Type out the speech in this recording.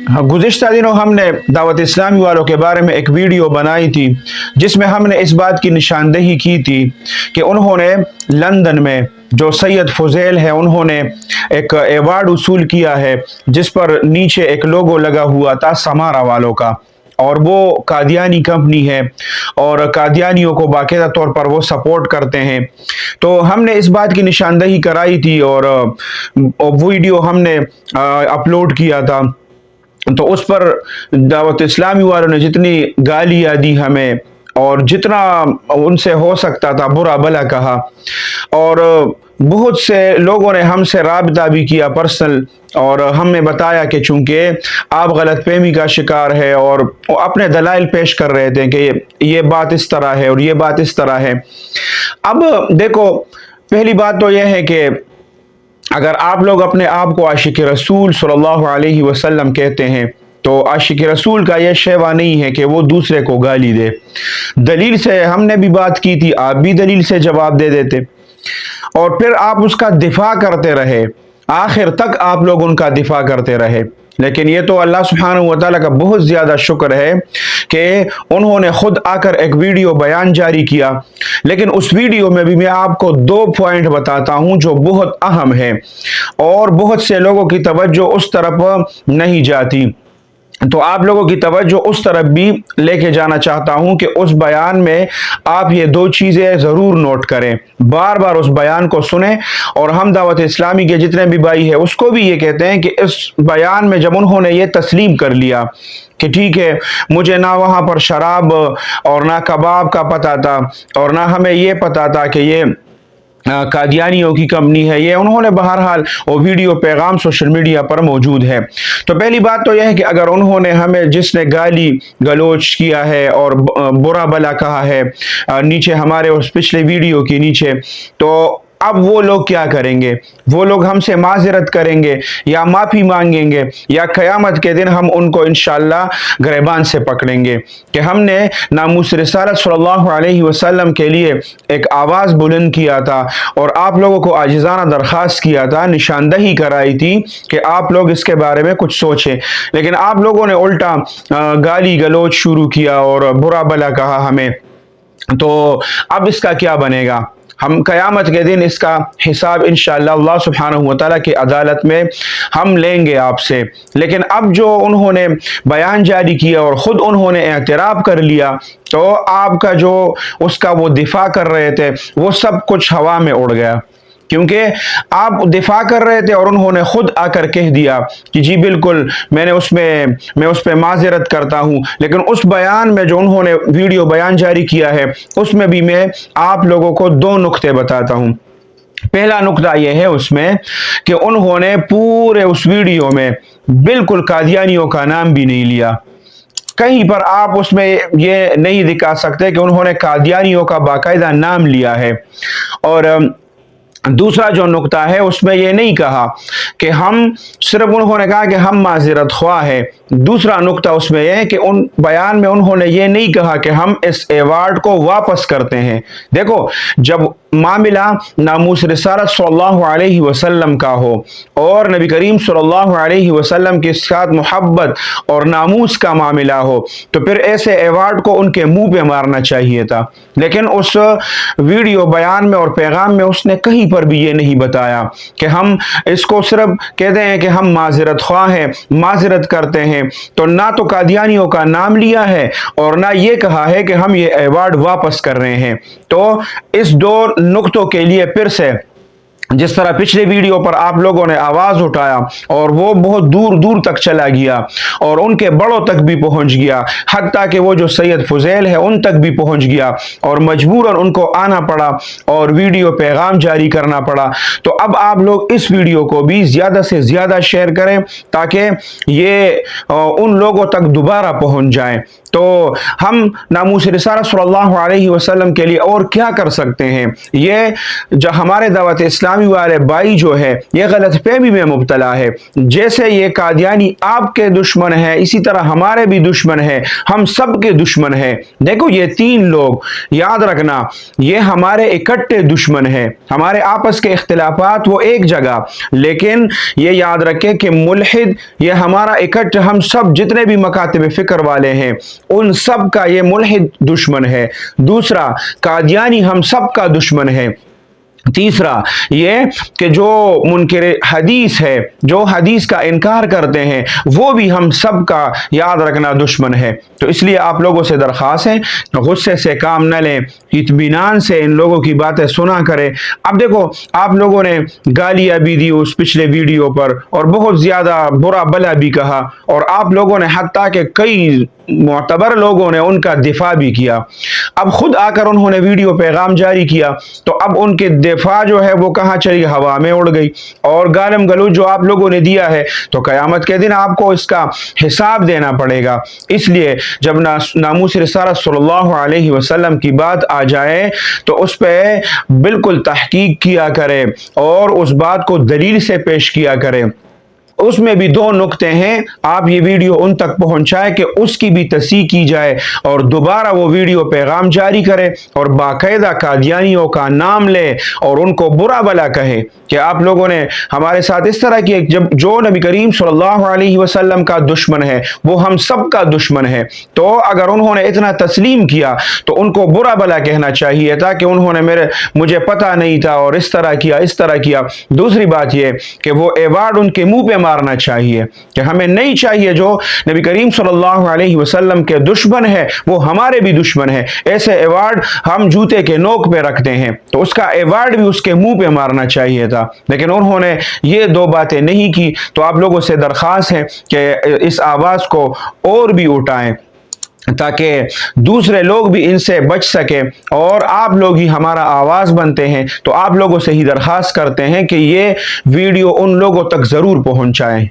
हाँ, गुज़िश्ता दिनों हमने दावत इस्लामी वालों के बारे में एक वीडियो बनाई थी जिसमें हमने इस बात की निशानदेही की थी कि उन्होंने लंदन में जो सैयद फुज़ैल है उन्होंने एक एवार्ड वसूल किया है जिस पर नीचे एक लोगो लगा हुआ था समारा वालों का, और वो कादियानी कंपनी है और कादियानियों को बाकायदा तौर पर वो सपोर्ट करते हैं। तो हमने इस बात की निशानदेही कराई थी और वीडियो हमने अपलोड किया था। तो उस पर दावत इस्लामी वालों ने जितनी गालियाँ दी हमें और जितना उनसे हो सकता था बुरा भला कहा, और बहुत से लोगों ने हमसे राबता भी किया पर्सनल, और हमें बताया कि चूंकि आप गलतफहमी का शिकार है, और वो अपने दलाइल पेश कर रहे थे कि ये बात इस तरह है और ये बात इस तरह है। अब देखो, पहली बात तो यह है कि अगर आप लोग अपने आप को आशिक रसूल सल्लल्लाहु अलैहि वसल्लम कहते हैं तो आशिक रसूल का यह शेवा नहीं है कि वो दूसरे को गाली दे। दलील से हमने भी बात की थी, आप भी दलील से जवाब दे देते और फिर आप उसका दिफा करते रहे, आखिर तक आप लोग उनका दिफा करते रहे। लेकिन ये तो अल्लाह सुब्हानहू व तआला का बहुत ज़्यादा शुक्र है कि उन्होंने खुद आकर एक वीडियो बयान जारी किया। लेकिन उस वीडियो में भी मैं आपको 2 पॉइंट बताता हूं जो बहुत अहम है और बहुत से लोगों की तवज्जो उस तरफ नहीं जाती। तो आप लोगों की तवज्जो उस तरफ भी लेके जाना चाहता हूं कि उस बयान में आप ये 2 चीज़ें ज़रूर नोट करें, बार बार उस बयान को सुने। और हम दावत इस्लामी के जितने भी भाई हैं उसको भी ये कहते हैं कि इस बयान में जब उन्होंने ये तस्लीम कर लिया कि ठीक है, मुझे ना वहाँ पर शराब और ना कबाब का पता था और ना हमें ये पता था कि ये कादियानियों की कंपनी है, ये उन्होंने बहरहाल वो वीडियो पैगाम सोशल मीडिया पर मौजूद है। तो पहली बात तो यह है कि अगर उन्होंने हमें जिसने गाली गलोच किया है और बुरा भला कहा है नीचे हमारे उस पिछले वीडियो के नीचे, तो अब वो लोग क्या करेंगे? वो लोग हमसे माजरत करेंगे या माफ़ी मांगेंगे या क़यामत के दिन हम उनको इंशाअल्लाह गिरबान से पकड़ेंगे कि हमने नामूस रिसालत सल्लल्लाहु अलैहि वसल्लम के लिए एक आवाज़ बुलंद किया था और आप लोगों को आजिज़ाना दरख्वास्त किया था, निशानदही कराई थी कि आप लोग इसके बारे में कुछ सोचें। लेकिन आप लोगों ने उल्टा गाली गलोच शुरू किया और बुरा भला कहा हमें। तो अब इसका क्या बनेगा? हम क़यामत के दिन इसका हिसाब इंशाअल्लाह अल्लाह सुब्हानहू व तआला की अदालत में हम लेंगे आपसे। लेकिन अब जो उन्होंने बयान जारी किया और ख़ुद उन्होंने एतराफ़ कर लिया, तो आपका जो उसका वो दिफा कर रहे थे वो सब कुछ हवा में उड़ गया, क्योंकि आप दिफा कर रहे थे और उन्होंने खुद आकर कह दिया कि जी बिल्कुल मैं उस पर माजरत करता हूं। लेकिन उस बयान में जो उन्होंने वीडियो बयान जारी किया है उसमें भी मैं आप लोगों को 2 नुक्ते बताता हूं। पहला नुक्ता यह है उसमें कि उन्होंने पूरे उस वीडियो में बिल्कुल कादियानियों का नाम भी नहीं लिया। कहीं पर आप उसमें ये नहीं दिखा सकते कि उन्होंने कादियानियों का बाकायदा नाम लिया है। और दूसरा जो नुक्ता है उसमें यह नहीं कहा कि हम, सिर्फ उन्होंने कहा कि हम माजरत ख्वाह है। दूसरा नुक्ता उसमें यह है कि उन बयान में उन्होंने ये नहीं कहा कि हम इस एवार्ड को वापस करते हैं। देखो, जब मामला नामूस रिसालत सल्लल्लाहु अलैहि वसल्लम का हो और नबी करीम सल्लल्लाहु अलैहि वसल्लम के साथ मोहब्बत और नामूस का मामला हो, तो फिर ऐसे एवार्ड को उनके मुंह पे मारना चाहिए था। लेकिन उस वीडियो बयान में और पैगाम में उसने कहीं पर भी ये नहीं बताया कि हम इसको सिर्फ कहते हैं कि हम माजरत ख्वाह हैं, माजरत करते हैं। तो ना तो कादियानियों का नाम लिया है और ना ये कहा है कि हम ये अवार्ड वापस कर रहे हैं। तो इस 2 नुक्तों के लिए फिर से, जिस तरह पिछले वीडियो पर आप लोगों ने आवाज उठाया और वो बहुत दूर दूर तक चला गया और उनके बड़ों तक भी पहुंच गया, हत्ता कि वो जो सैयद फुज़ैल है उन तक भी पहुंच गया और मजबूरन उनको आना पड़ा और वीडियो पैगाम जारी करना पड़ा। तो अब आप लोग इस वीडियो को भी ज्यादा से ज्यादा शेयर करें ताकि ये उन लोगों तक दोबारा पहुंच जाए। तो हम नामूस रिसालत सल्लल्लाहु अलैहि वसल्लम के लिए और क्या कर सकते हैं? ये जो हमारे दावत इस्लाम इस्लामी वाले भाई जो है ये गलत फहमी में मुब्तला है। जैसे ये कादियानी आपके दुश्मन है, इसी तरह हमारे भी दुश्मन है, हम सब के दुश्मन है। देखो ये तीन लोग, याद रखना, ये हमारे इकट्ठे दुश्मन है। हमारे आपस के इख्तिलाफात वो एक जगह, लेकिन ये याद रखें कि मुल्हिद ये हमारा इकट्ठे, हम सब जितने भी मकातिब फिक्र वाले हैं उन सब का ये मुल्हिद दुश्मन है। दूसरा, कादियानी हम सब का दुश्मन है। तीसरा ये कि जो मुनकिर हदीस है, जो हदीस का इनकार करते हैं, वो भी हम सब का, याद रखना, दुश्मन है। तो इसलिए आप लोगों से दरख्वास्त है, गुस्से से काम न लें, इत्मीनान से इन लोगों की बातें सुना करें। अब देखो, आप लोगों ने गालियाँ भी दी उस पिछले वीडियो पर और बहुत ज़्यादा बुरा भला भी कहा, और आप लोगों ने हत्ता के कई मुअतबर लोगों ने उनका दिफा भी किया। अब खुद आकर उन्होंने वीडियो पैगाम जारी किया, तो अब उनके दिफा जो है वो कहाँ चली, हवा में उड़ गई। और गालम गलूज जो आप लोगों ने दिया है, तो क़यामत के दिन आपको इसका हिसाब देना पड़ेगा। इसलिए जब नामूस रिसालत सल्लल्लाहु अलैहि वसल्लम की बात आ जाए तो उस पर बिल्कुल तहकीक किया करें और उस बात को दलील से पेश किया करें। उसमें भी दो नुक्ते हैं, आप ये वीडियो उन तक पहुंचाए कि उसकी भी तस्दीक की जाए और दोबारा वो वीडियो पैगाम जारी करे और बाकायदा कादियानियों का नाम ले और उनको बुरा भला कहे कि आप लोगों ने हमारे साथ इस तरह की, जब जो नबी करीम सल्लल्लाहु अलैहि वसल्लम का दुश्मन है वो हम सब का दुश्मन है। तो अगर उन्होंने इतना तस्लीम किया तो उनको बुरा भला कहना चाहिए था कि उन्होंने मुझे पता नहीं था और इस तरह किया, इस तरह किया। दूसरी बात यह कि वो एवार्ड उनके मुंह पे मारना चाहिए कि हमें नहीं चाहिए, जो नबी करीम सल्लल्लाहु अलैहि वसल्लम के दुश्मन है वो हमारे भी दुश्मन है। ऐसे एवार्ड हम जूते के नोक पे रखते हैं, तो उसका एवार्ड भी उसके मुंह पे मारना चाहिए था, लेकिन उन्होंने ये दो बातें नहीं की। तो आप लोगों से दरख्वास्त है कि इस आवाज़ को और भी उठाएं ताकि दूसरे लोग भी इनसे बच सके, और आप लोग ही हमारा आवाज़ बनते हैं। तो आप लोगों से ही दरख्वास्त करते हैं कि ये वीडियो उन लोगों तक ज़रूर पहुंचाएं।